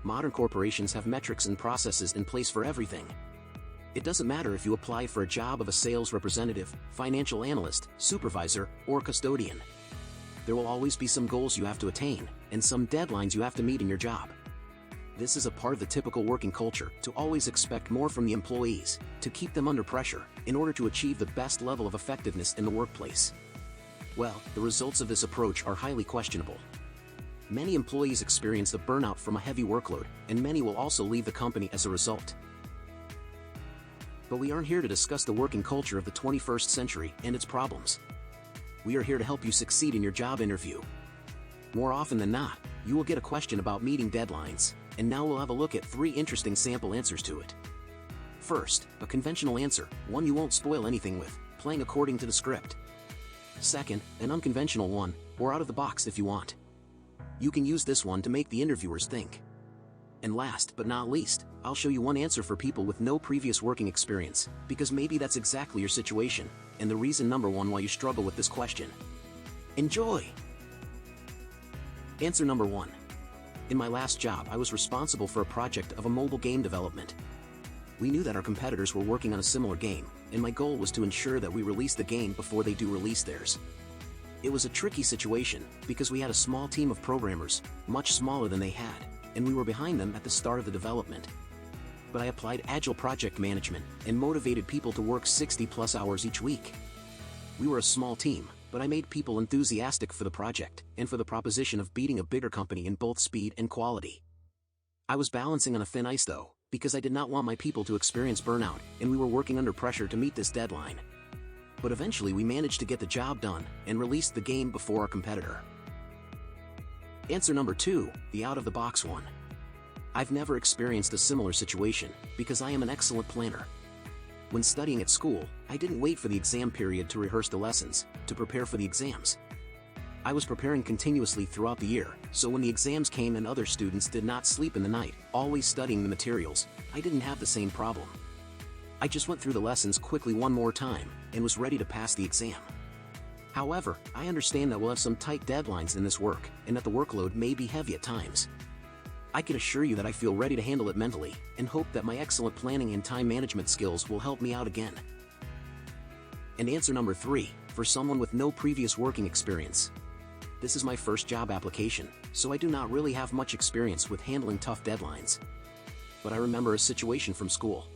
Modern corporations have metrics and processes in place for everything. It doesn't matter if you apply for a job of a sales representative, financial analyst, supervisor, or custodian. There will always be some goals you have to attain, and some deadlines you have to meet in your job. This is a part of the typical working culture, to always expect more from the employees, to keep them under pressure, in order to achieve the best level of effectiveness in the workplace. Well, the results of this approach are highly questionable. Many employees experience the burnout from a heavy workload, and many will also leave the company as a result. But we aren't here to discuss the working culture of the 21st century and its problems. We are here to help you succeed in your job interview. More often than not, you will get a question about meeting deadlines, and now we'll have a look at 3 interesting sample answers to it. First, a conventional answer, one you won't spoil anything with, playing according to the script. Second, an unconventional one, or out of the box if you want. You can use this one to make the interviewers think. And last but not least, I'll show you one answer for people with no previous working experience, because maybe that's exactly your situation, and the reason number 1 why you struggle with this question. Enjoy! Answer number 1. In my last job, I was responsible for a project of a mobile game development. We knew that our competitors were working on a similar game, and my goal was to ensure that we release the game before they do release theirs. It was a tricky situation, because we had a small team of programmers, much smaller than they had, and we were behind them at the start of the development. But I applied agile project management, and motivated people to work 60+ hours each week. We were a small team, but I made people enthusiastic for the project, and for the proposition of beating a bigger company in both speed and quality. I was balancing on a thin ice though, because I did not want my people to experience burnout, and we were working under pressure to meet this deadline. But eventually we managed to get the job done, and released the game before our competitor. Answer number 2, the out-of-the-box one. I've never experienced a similar situation, because I am an excellent planner. When studying at school, I didn't wait for the exam period to rehearse the lessons, to prepare for the exams. I was preparing continuously throughout the year, so when the exams came and other students did not sleep in the night, always studying the materials, I didn't have the same problem. I just went through the lessons quickly one more time, and was ready to pass the exam. However, I understand that we'll have some tight deadlines in this work, and that the workload may be heavy at times. I can assure you that I feel ready to handle it mentally, and hope that my excellent planning and time management skills will help me out again. And answer number 3, for someone with no previous working experience. This is my first job application, so I do not really have much experience with handling tough deadlines. But I remember a situation from school.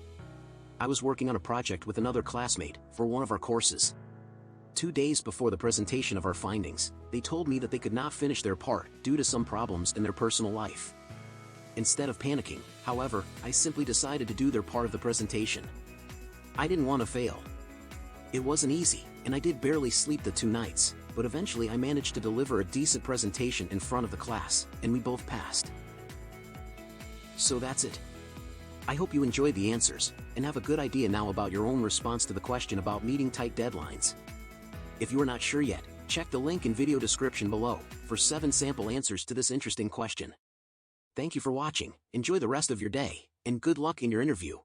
I was working on a project with another classmate for one of our courses. 2 days before the presentation of our findings, they told me that they could not finish their part due to some problems in their personal life. Instead of panicking, however, I simply decided to do their part of the presentation. I didn't want to fail. It wasn't easy, and I did barely sleep the 2 nights, but eventually I managed to deliver a decent presentation in front of the class, and we both passed. So that's it. I hope you enjoyed the answers, and have a good idea now about your own response to the question about meeting tight deadlines. If you are not sure yet, check the link in video description below, for 7 sample answers to this interesting question. Thank you for watching, enjoy the rest of your day, and good luck in your interview.